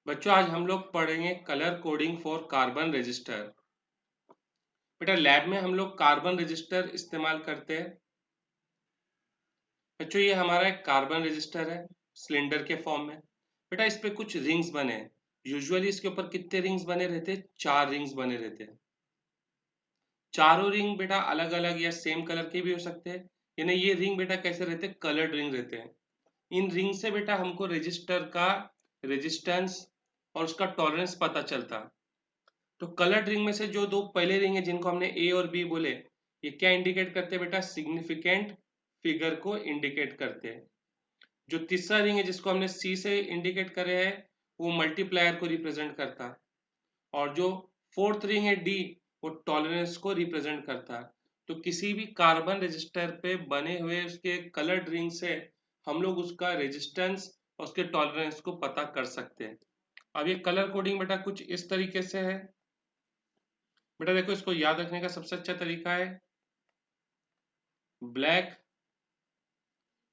बच्चों आज हम लोग पढ़ेंगे colour coding for carbon register. बेटा लैब में हम लोग कार्बन रजिस्टर इस्तेमाल करते हैं। बच्चों ये हमारा एक कार्बन रजिस्टर है सिलेंडर के फॉर्म में। बेटा इस पे कुछ रिंग्स बने हैं। यूजुअली इसके ऊपर कितने रिंग्स बने रहते हैं? 4 रिंग्स बने रहते हैं। चारों रिंग बेटा अलग अलग या सेम कलर के भी हो सकते हैं। यानी ये रिंग बेटा कैसे रहते हैं? कलर्ड रिंग रहते हैं। इन रिंग से बेटा हमको रजिस्टर का रेजिस्टेंस और उसका टॉलरेंस पता चलता। तो कलर्ड रिंग में से जो दो पहले रिंग है जिनको हमने ए और बी बोले, ये क्या इंडिकेट करते हैं बेटा? सिग्निफिकेंट फिगर को इंडिकेट करते हैं। जो तीसरा रिंग है जिसको हमने सी से इंडिकेट करे है, वो मल्टीप्लायर को रिप्रेजेंट करता। और जो फोर्थ रिंग है डी, वो टॉलरेंस को रिप्रेजेंट करता। तो किसी भी कार्बन रजिस्टर पे बने हुए उसके कलर्ड रिंग से हम लोग उसका रेजिस्टेंस और उसके टॉलरेंस को पता कर सकते हैं। अब ये कलर कोडिंग बेटा कुछ इस तरीके से है। बेटा देखो इसको याद रखने का सबसे अच्छा तरीका है black,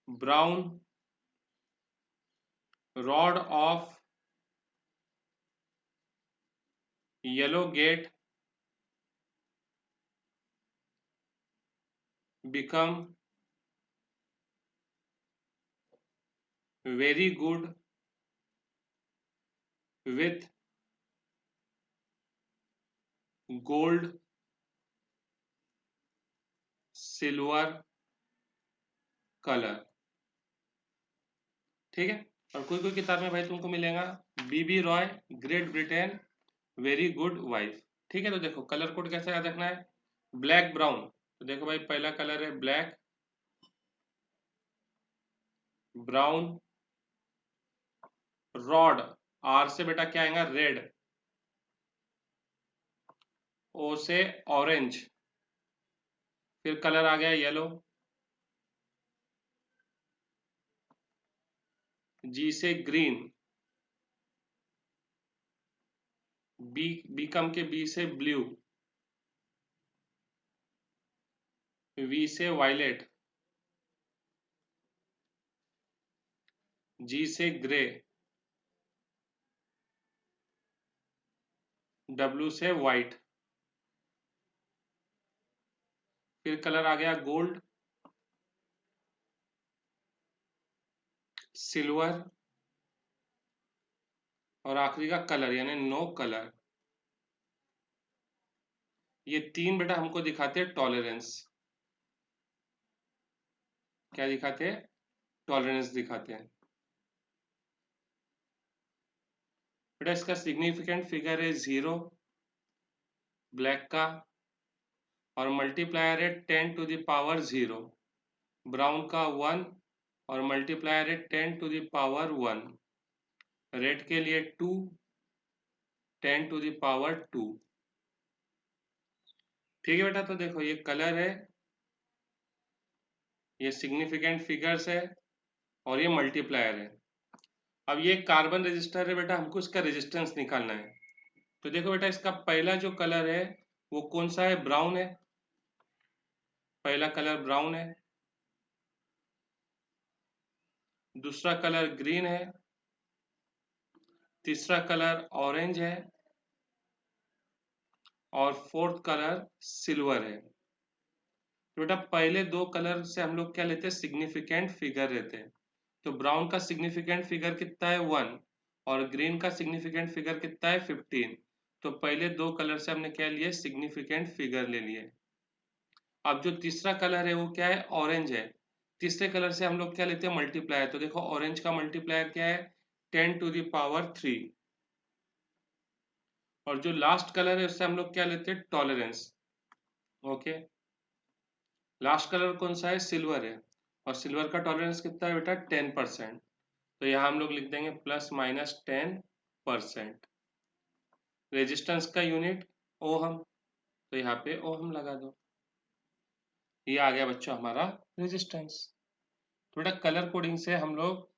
brown, rod of yellow get become very good with gold, silver colour. ठीक है। और कोई कोई किताब में भाई तुमको मिलेगा B B Roy Great Britain very good wife. ठीक है। तो देखो कलर कोड कैसे याद रखना है? ब्लैक ब्राउन, तो देखो भाई पहला कलर है ब्लैक, ब्राउन, रॉड, आर से बेटा क्या आएगा? रेड, ओ से ऑरेंज, फिर कलर आ गया येलो, जी से ग्रीन, बी कम के बी से ब्लू, वी से वायलेट, जी से ग्रे, डब्ल्यू से वाइट, फिर कलर आ गया गोल्ड, सिल्वर और आखिरी का कलर यानी नो कलर। ये तीन बेटा हमको दिखाते हैं टॉलरेंस। क्या दिखाते हैं? टॉलरेंस दिखाते हैं। बेटा इसका सिग्निफिकेंट फिगर है 0 ब्लैक का, और मल्टीप्लायर है 10⁻0। ब्राउन का 1 और मल्टीप्लायर है 10⁻1। रेड के लिए 2 10⁻2। ठीक है बेटा। तो देखो ये कलर है, ये सिग्निफिकेंट फिगर्स है और ये मल्टीप्लायर है। अब ये कार्बन रजिस्टर है बेटा, हमको इसका रेजिस्टेंस निकालना है। तो देखो बेटा इसका पहला जो कलर है वो कौन सा है? ब्राउन है। पहला कलर ब्राउन है, दूसरा कलर ग्रीन है, तीसरा कलर ऑरेंज है और फोर्थ कलर सिल्वर है। तो बेटा पहले दो कलर से हम लोग क्या लेते हैं? सिग्निफिकेंट फिगर लेते हैं। तो ब्राउन का सिग्निफिकेंट फिगर कितना है? 1। और ग्रीन का सिग्निफिकेंट फिगर कितना है? 15। तो पहले दो कलर से हमने क्या लिए? सिग्निफिकेंट फिगर ले लिए। अब जो तीसरा कलर है वो क्या है? ऑरेंज है। तीसरे कलर से हम लोग क्या लेते हैं? मल्टीप्लायर। तो देखो ऑरेंज का मल्टीप्लायर क्या है? 10⁻3। और जो लास्ट कलर है उससे हम लोग क्या लेते हैं? टॉलरेंस। ओके। लास्ट कलर कौन सा है? सिल्वर है। और सिल्वर का टॉलरेंस कितना है बेटा? 10%। तो यहाँ हम लोग लिख देंगे +-10%। रेजिस्टेंस का यूनिट ओहम, तो यहाँ पे ओहम लगा दो। ये आ गया बच्चों हमारा रेजिस्टेंस। थोड़ा कलर कोडिंग से हम लोग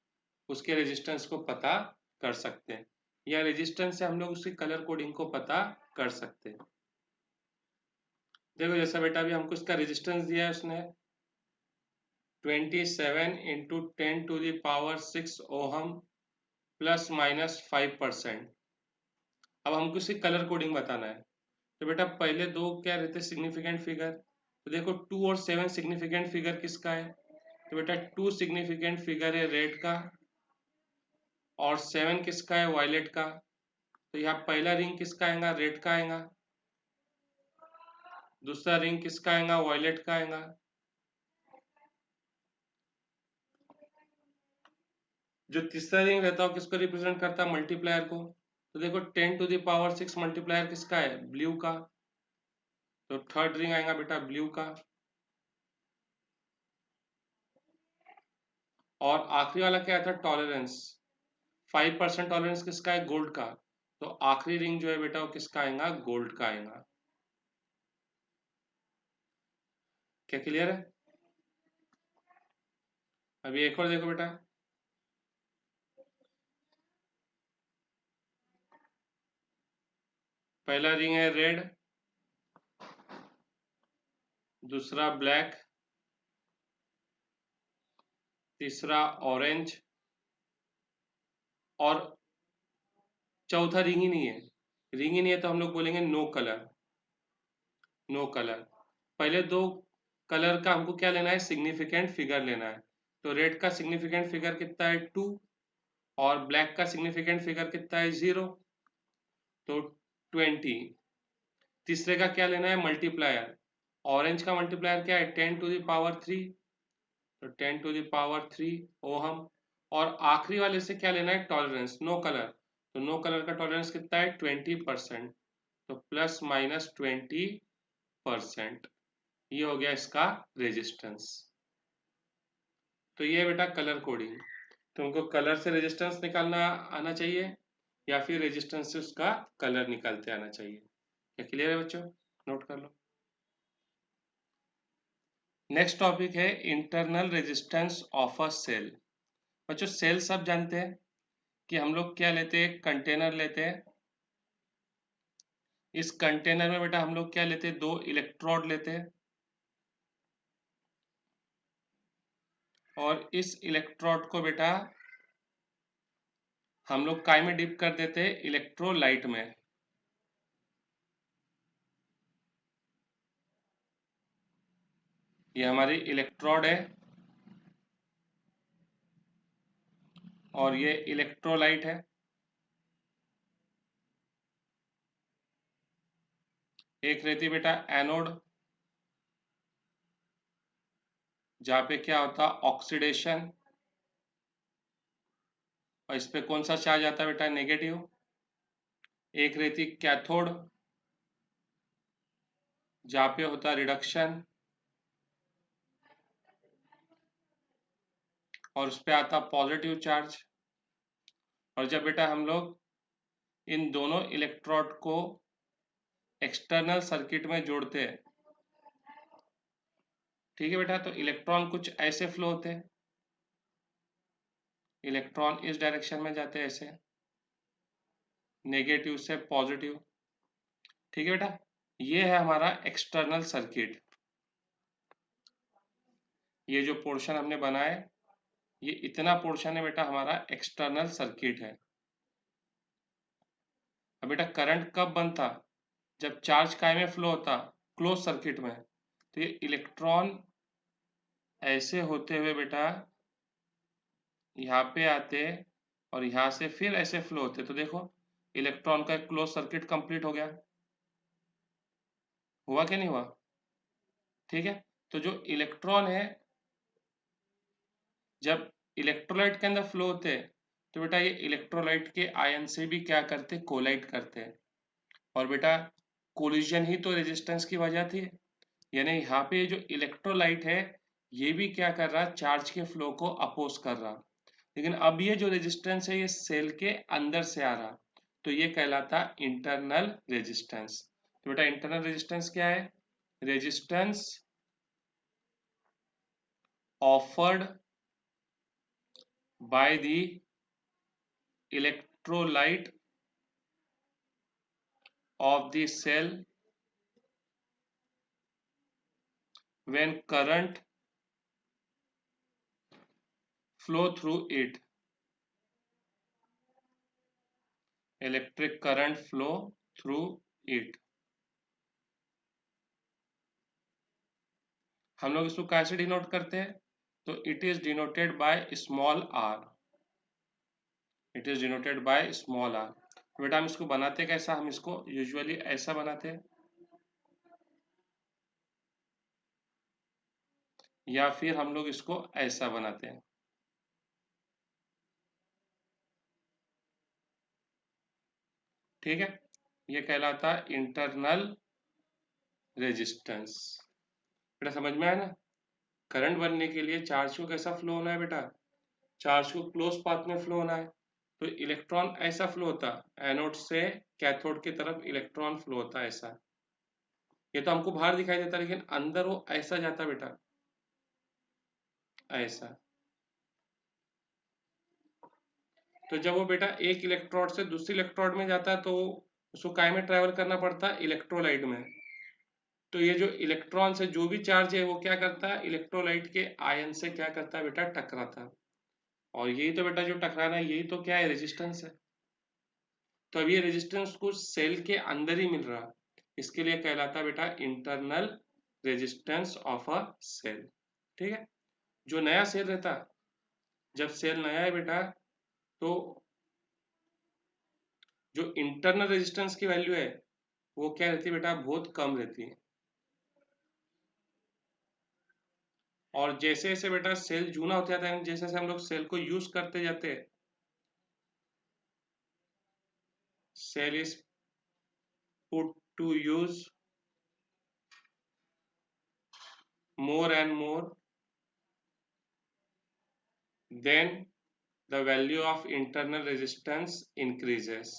उसके रेजिस्टेंस को पता कर सकते हैं, या रेजिस्टेंस से हम लोग उसकी कलर कोडिंग को पता कर सकते हैं। देखो जैसा बेटा अभी हमको इसका रेजिस्टेंस दिया है उसने 27 × 10⁶ ओहम ±5%। अब हमको इसकी कलर कोडिंग बताना है। तो बेटा पहले दो क्या रहते हैं सिग्निफिकेंट फिगर, तो देखो 2 और 7 सिग्निफिकेंट फिगर किसका है, तो बेटा 2 सिग्निफिकेंट फिगर है रेड का और 7 किसका है वायलेट का। तो यहाँ पहला रिंग किसका आएगा, रेड का आएगा, दूसरा रिंग किसका आएगा, वायलेट का आएगा, जो तीसरा रिंग रहता है किसको रिप्रेजेंट करता है, मल्टीप्लायर को। तो देखो 10⁶ मल्टीप्लायर किसका है, ब्लू का, तो थर्ड रिंग आएगा बेटा ब्लू का। और आखिरी वाला क्या था, टॉलरेंस, 5% टॉलरेंस किसका है, गोल्ड का। तो आखिरी रिंग जो है बेटा वो किसका आएगा, गोल्ड का आएगा। क्या क्लियर है। अभी एक और देखो बेटा, पहला रिंग है रेड, दूसरा ब्लैक, तीसरा ऑरेंज और चौथा रिंग ही नहीं है। रिंग ही नहीं है तो हम लोग बोलेंगे नो कलर, नो कलर। पहले दो कलर का हमको क्या लेना है, सिग्निफिकेंट फिगर लेना है। तो रेड का सिग्निफिकेंट फिगर कितना है 2 और ब्लैक का सिग्निफिकेंट फिगर कितना है 0, तो 20। तीसरे का क्या लेना है, मल्टीप्लायर। ऑरेंज का मल्टीप्लायर क्या है, 10⁻3, तो 10⁻3 ओहम। और आखिरी वाले से क्या लेना है, टॉलरेंस, नो कलर। तो नो कलर का टॉलरेंस कितना है 20%, तो +-20%। ये हो गया इसका रेजिस्टेंस। तो ये है बेटा कलर कोडिंग। तुमको कलर से रेजिस्टेंस निकालना आना चाहिए या फिर रेजिस्टेंस से उसका कलर निकालते आना चाहिए। क्या क्लियर है बच्चों, नोट कर लो। नेक्स्ट टॉपिक है internal resistance of a cell. बच्चों सेल सब जानते हैं कि हम लोग क्या लेते हैं, कंटेनर लेते हैं। इस कंटेनर में बेटा हम लोग क्या लेते हैं, दो इलेक्ट्रोड लेते हैं और इस इलेक्ट्रोड को बेटा हम लोग काय में डिप कर देते हैं, इलेक्ट्रोलाइट में। ये हमारी इलेक्ट्रोड है और ये इलेक्ट्रोलाइट है। एक रहती बेटा एनोड, जहाँ पे क्या होता ऑक्सीडेशन, और इस पे कौन सा चार्ज आता है बेटा, नेगेटिव। एक रहती कैथोड, जहाँ पे होता रिडक्शन और उस पे आता पॉजिटिव चार्ज। और जब बेटा हम लोग इन दोनों इलेक्ट्रोड को एक्सटर्नल सर्किट में जोड़ते हैं, ठीक है बेटा, तो इलेक्ट्रॉन कुछ ऐसे फ्लो होते हैं, इलेक्ट्रॉन इस डायरेक्शन में जाते हैं ऐसे, नेगेटिव से पॉजिटिव। ठीक है बेटा, ये है हमारा एक्सटर्नल सर्किट। ये जो पोर्शन हमने बनाया है, ये इतना पोर्शन है बेटा हमारा एक्सटर्नल सर्किट है। अब बेटा करंट कब बनता, जब चार्ज काय में फ्लो होता, क्लोज सर्किट में। तो ये इलेक्ट्रॉन ऐसे होते हुए बेटा यहाँ पे आते और यहाँ से फिर ऐसे फ्लो होते, तो देखो इलेक्ट्रॉन का क्लोज सर्किट कंप्लीट हो गया, हुआ कि नहीं हुआ। ठीक है, तो जो इलेक्ट्रॉन है जब इलेक्ट्रोलाइट के अंदर फ्लो होते हैं, तो बेटा ये इलेक्ट्रोलाइट के आयन से भी क्या करते, कोलाइट करते हैं। और बेटा कोलिजन ही तो रेजिस्टेंस की वजह थी, यानी यहाँ पे जो इलेक्ट्रोलाइट है ये भी क्या कर रहा, चार्ज के फ्लो को अपोज कर रहा। लेकिन अब ये जो रेजिस्टेंस है ये सेल के अंदर से आ रहा, तो ये कहलाता इंटरनल रेजिस्टेंस। तो बेटा इंटरनल रेजिस्टेंस क्या है, resistance offered by the electrolyte of the cell when current flow through it। Electric current flow through it. हम लोग इसको कैसे डिनोट करते हैं? तो it is denoted by small r. It is denoted by small r. बेटा हम इसको बनाते कैसा? हम इसको यूजुअली ऐसा बनाते हैं, या फिर हम लोग इसको ऐसा बनाते हैं। ठीक है, ये कहलाता है इंटरनल रेजिस्टेंस। बेटा समझ में आया ना? करंट बनने के लिए चार्ज को कैसा फ्लो होना है बेटा? चार्ज को क्लोज पाथ में फ्लो होना है। तो इलेक्ट्रॉन ऐसा फ्लो होता है, एनोड से कैथोड की तरफ इलेक्ट्रॉन फ्लो होता है ऐसा। ये तो हमको बाहर दिखाई देता है, लेकिन अंदर वो ऐसा जाता है बेटा, ऐसा। तो जब वो बेटा एक इलेक्ट्रोड से दूसरे इलेक्ट्रोड में जाता है, तो उसको काय में ट्रेवल करना पड़ता है? इलेक्ट्रोलाइट में। तो ये जो इलेक्ट्रॉन से जो भी चार्ज है, वो क्या करता है? इलेक्ट्रोलाइट के आयन से क्या करता है बेटा? टकराता है। और यही तो बेटा जो टकराना है, यही तो क्या है? रेजिस्टेंस है। तो अब ये रेजिस्टेंस कुछ सेल के अंदर ही मिल रहा है, इसके लिए कहलाता है बेटा internal resistance of a cell. ठीक है, जो नया सेल रहता, जब सेल नया है बेटा, तो जो इंटरनल रेजिस्टेंस की वैल्यू है, वो क्या रहती है बेटा? बहुत कम रहती है। और जैसे जैसे बेटा सेल जूना होता जाता है, जैसे जैसे हम लोग सेल को यूज करते जाते हैं, cell is put to use more and more, then the value of internal resistance increases।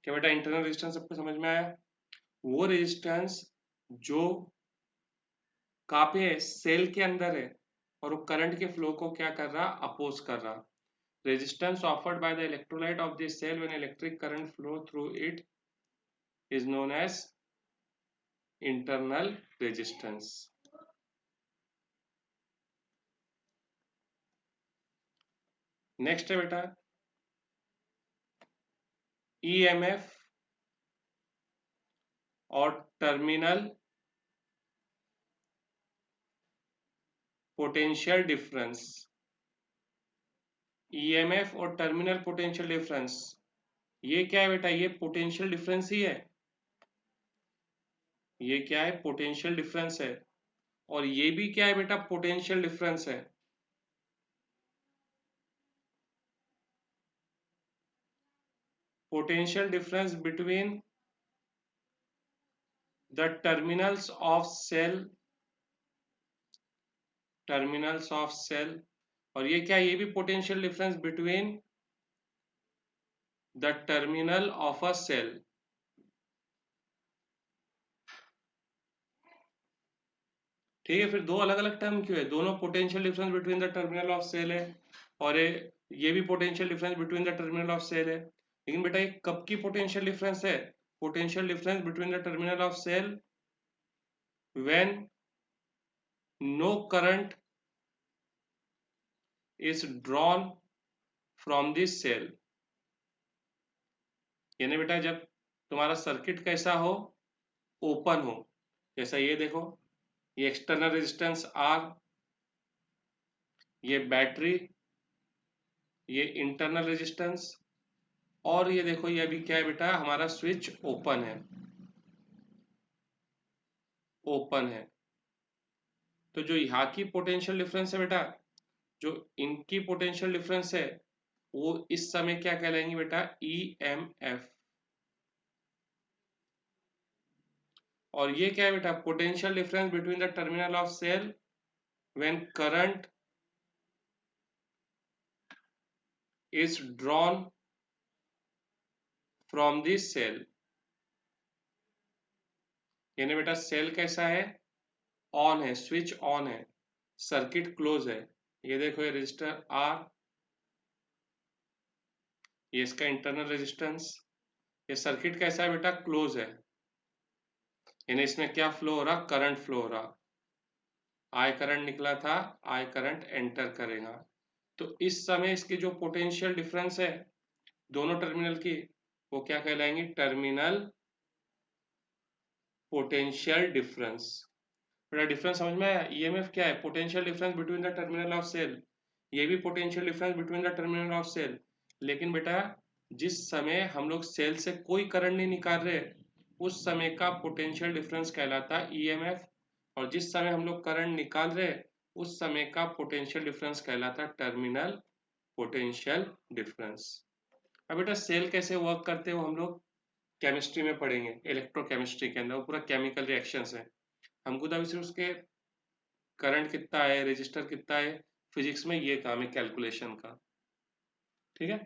क्या बेटा इंटरनल रेजिस्टेंस सबको समझ में आया? वो रेजिस्टेंस जो कहाँ पे है? सेल के अंदर है, और वो करंट के फ्लो को क्या कर रहा? अपोज कर रहा। Resistance offered by the electrolyte of this cell when electric current flow through it is known as internal resistance. Next है बेटा ईएमएफ और टर्मिनल पोटेंशियल डिफरेंस। ईएमएफ और टर्मिनल पोटेंशियल डिफरेंस, ये क्या है बेटा? ये पोटेंशियल डिफरेंस ही है। ये क्या है? पोटेंशियल डिफरेंस है। और ये भी क्या है बेटा? पोटेंशियल डिफरेंस है। Potential difference between the terminals of cell, terminals of cell. और ये क्या? ये भी potential difference between the terminal of a cell. ठीक है, फिर दो अलग अलग टर्म क्यों है? दोनों potential difference between the terminal of cell है, और ये भी potential difference between the terminal of cell है। लेकिन बेटा ये कब की पोटेंशियल डिफरेंस है? Potential difference between the terminal of cell when no current is drawn from this cell. यानी बेटा जब तुम्हारा सर्किट कैसा हो? ओपन हो। जैसा ये देखो, ये एक्सटर्नल रेजिस्टेंस आर, ये बैटरी, ये इंटरनल रेजिस्टेंस, और ये देखो ये अभी क्या है बेटा? हमारा स्विच ओपन है, ओपन है। तो जो यहाँ की पोटेंशियल डिफरेंस है बेटा, जो इनकी पोटेंशियल डिफरेंस है, वो इस समय क्या कहलाएंगे बेटा? ईएमएफ। और ये क्या है बेटा? Potential difference between the terminal of cell when current is drawn from this cell. यानी बेटा सेल कैसा है? ऑन है, स्विच ऑन है, सर्किट क्लोज है। ये देखो ये रेजिस्टर आर, ये इसका इंटरनल रेजिस्टेंस। ये सर्किट कैसा है बेटा? क्लोज है। यानी इसमें क्या फ्लो हो रहा? करंट फ्लो हो रहा। आई करंट निकला था, आई करंट एंटर करेगा। तो इस समय इसके जो पोटेंशियल डिफरेंस है, दोनों टर्मिनल की, वो क्या कहलाएंगी? Terminal potential difference. बेटा डिफरेंस समझ में आया? ईएमएफ क्या है? Potential difference between the terminal of cell. ये भी potential difference between the terminal of cell. लेकिन बेटा जिस समय हम लोग सेल से कोई करंट नहीं निकाल रहे, उस समय का पोटेंशियल डिफरेंस कहलाता है ईएमएफ। और जिस समय हम लोग करंट निकाल रहे, उस समय का पोटेंशियल डिफरेंस कहलाता है टर्मिनल पोटेंशियल डिफरेंस। अब बेटा सेल कैसे वर्क करते हो हम लोग केमिस्ट्री में पढ़ेंगे, इलेक्ट्रोकेमिस्ट्री के अंदर, वो पूरा केमिकल रिएक्शंस है। हमको तो अभी सिर्फ उसके करंट कितना है, रेजिस्टर कितना है, फिजिक्स में ये काम है कैलकुलेशन का। ठीक है,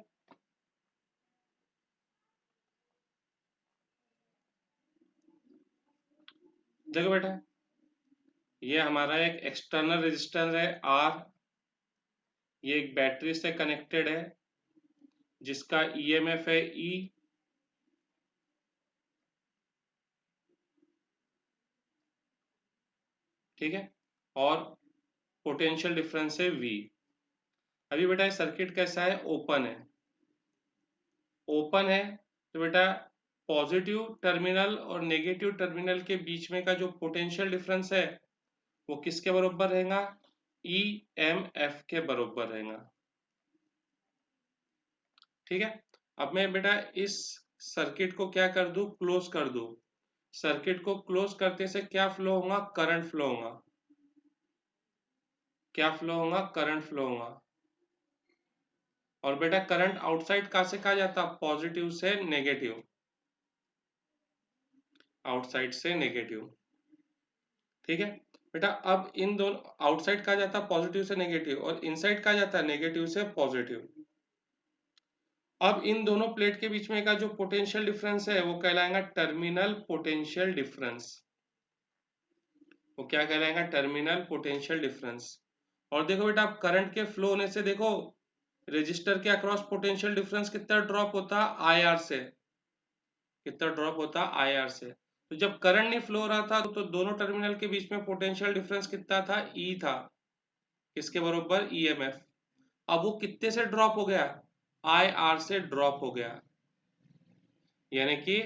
देखो बेटा ये हमारा एक एक्सटर्नल रेजिस्टेंस है आर, ये एक बैटरी से कनेक्टेड है जिसका ईएमएफ है ई, ठीक है, और पोटेंशियल डिफरेंस है वी। अभी बेटा सर्किट कैसा है? ओपन है। ओपन है तो बेटा पॉजिटिव टर्मिनल और नेगेटिव टर्मिनल के बीच में का जो पोटेंशियल डिफरेंस है वो किसके बराबर रहेगा? ई एम एफ के बराबर रहेगा। ठीक है, अब मैं बेटा इस सर्किट को क्या कर दूं? क्लोज कर दूं। सर्किट को क्लोज करते से क्या फ्लो होगा? करंट फ्लो होगा। क्या फ्लो होगा? करंट फ्लो होगा। और बेटा करंट आउटसाइड कहाँ से कहा जाता? पॉजिटिव से नेगेटिव, आउटसाइड से नेगेटिव। ठीक है बेटा, अब इन दोनों आउटसाइड कहा जाता है पॉजिटिव से नेगेटिव, और इनसाइड कहा जाता है नेगेटिव से पॉजिटिव। अब इन दोनों प्लेट के बीच में का जो पोटेंशियल डिफरेंस है वो कहलाएगा टर्मिनल पोटेंशियल डिफरेंस। वो क्या कहलाएगा? Terminal potential difference. और देखो बेटा आप करंट के फ्लो होने से देखो रेजिस्टर के अक्रॉस पोटेंशियल डिफरेंस कितना ड्रॉप होता है? आई आर से। कितना ड्रॉप होता? आई आर से। तो जब करंट नहीं फ्लो हो रहा था तो दोनों टर्मिनल के बीच में पोटेंशियल डिफरेंस कितना था? ई था। किसके बरोबर? ईएमएफ। अब वो कितने से ड्रॉप हो गया? आई आर से ड्रॉप हो गया। यानी कि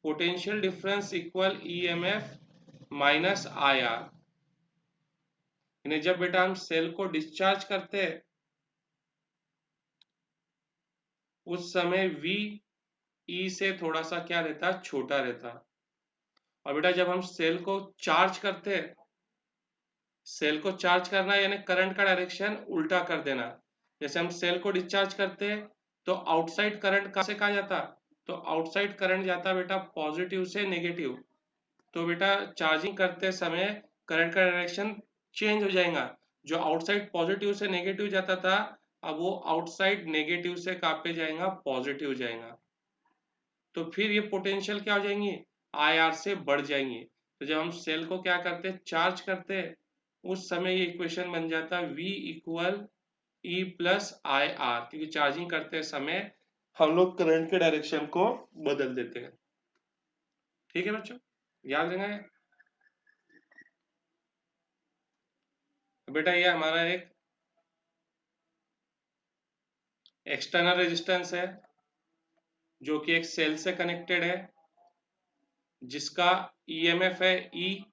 potential difference equal EMF minus I R. यानी जब बेटा हम सेल को डिस्चार्ज करते हैं उस समय V E से थोड़ा सा क्या रहता? छोटा रहता। और बेटा जब हम सेल को चार्ज करते हैं, सेल को चार्ज करना यानी करंट का डायरेक्शन उल्टा कर देना। जैसे हम सेल को डिस्चार्ज करते हैं तो आउटसाइड करंट कहाँ से कहा जाता? तो आउटसाइड करंट जाता बेटा पॉजिटिव से नेगेटिव। तो बेटा चार्जिंग करते समय करंट का डायरेक्शन चेंज हो जाएगा। जो आउटसाइड पॉजिटिव से नेगेटिव जाता था, अब वो आउटसाइड नेगेटिव से कहाँ पे जाएगा? पॉजिटिव जाएगा। तो फिर ये पोटेंशियल क्या हो जाएंगी? आई आर से बढ़ जाएंगी। तो जब हम सेल को क्या करते हैं? चार्ज करते हैं, उस समय ये इक्वेशन बन जाता है V equal E plus I R, क्योंकि चार्जिंग करते समय हम लोग करंट के डायरेक्शन को बदल देते हैं। ठीक है बच्चों, याद रखना। बेटा ये हमारा एक एक्सटर्नल रेजिस्टेंस है जो कि एक सेल से कनेक्टेड है जिसका ईएमएफ है ई,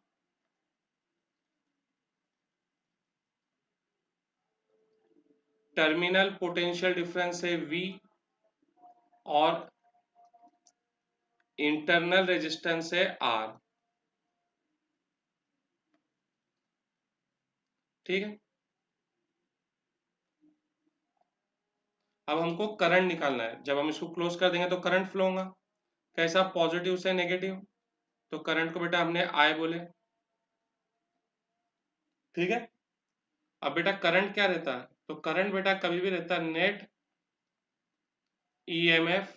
टर्मिनल पोटेंशियल डिफरेंस है V, और इंटरनल रेजिस्टेंस है R। ठीक है, अब हमको करंट निकालना है। जब हम इसको क्लोज कर देंगे तो करंट फ्लो होगा। कैसा? पॉजिटिव से नेगेटिव। तो करंट को बेटा हमने I बोले। ठीक है, अब बेटा करंट क्या रहता है? तो करंट बेटा कभी भी रहता है net EMF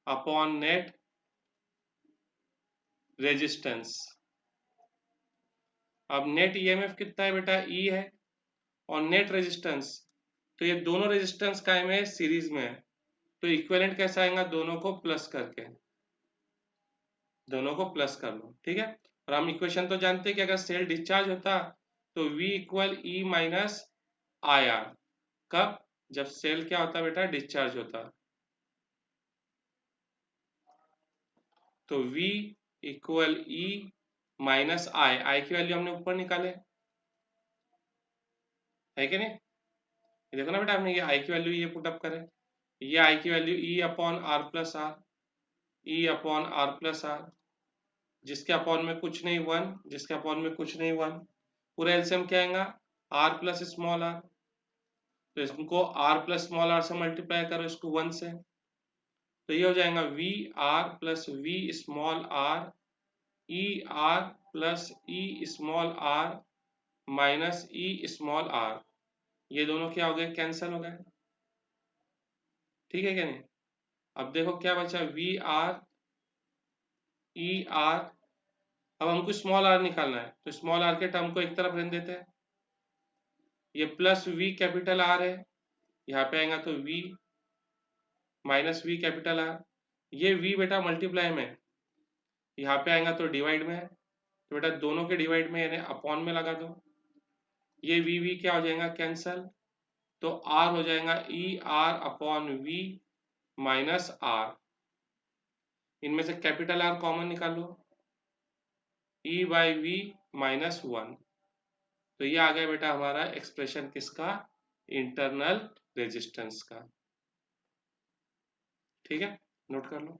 upon net resistance. अब नेट ईएमएफ कितना है बेटा? ई है। और नेट रेजिस्टेंस, तो ये दोनों रेजिस्टेंस कायम है, सीरीज में है। तो इक्विवेलेंट कैसा आएगा? दोनों को प्लस करके, दोनों को प्लस कर लो। ठीक है, और हम इक्वेशन तो जानते हैं कि अगर सेल डिस्चार्ज होता तो V equal E minus I R. कब? जब सेल क्या होता है बेटा, डिस्चार्ज होता है। तो V इक्वल E माइनस आई, आई की वैल्यू हमने ऊपर निकाले है कि नहीं, ये देखो ना बेटा, हमने ये आई की वैल्यू ये पुटअप करे, ये आई की value E upon R plus r, E upon R plus r, जिसके अपॉन में कुछ नहीं 1, जिसके अपॉन में कुछ नहीं 1, पूरा एलसीएम क्या आएगा, आर प्लस स्मॉल आर, तो इसको आर प्लस स्मॉल आर से मल्टीप्लाई करो इसको 1 से, तो ये हो जाएगा V R plus V small r E R plus E small r minus E small r, ये दोनों क्या हो गए, कैंसिल हो गए, ठीक है क्या नहीं। अब देखो क्या बचा, वी आर ई आर, अब हमको स्मॉल आर निकालना है, तो स्मॉल आर के टर्म को एक तरफ रख देते हैं, ये प्लस वी कैपिटल आर है, यहाँ पे आएगा तो V minus V capital R, ये वी बेटा मल्टीप्लाई में, यहाँ पे आएगा तो डिवाइड में है, तो बेटा दोनों के डिवाइड में यानी अपॉन में लगा दो, ये वी क्या हो जाएगा, कैंसल, तो आर हो जाएगा E R upon V minus R, इनमें से कैपिटल आर कॉमन निकालो, ई बाई वी माइनस 1, तो ये आ गया बेटा हमारा एक्सप्रेशन किसका, इंटरनल रेजिस्टेंस का, ठीक है, नोट कर लो।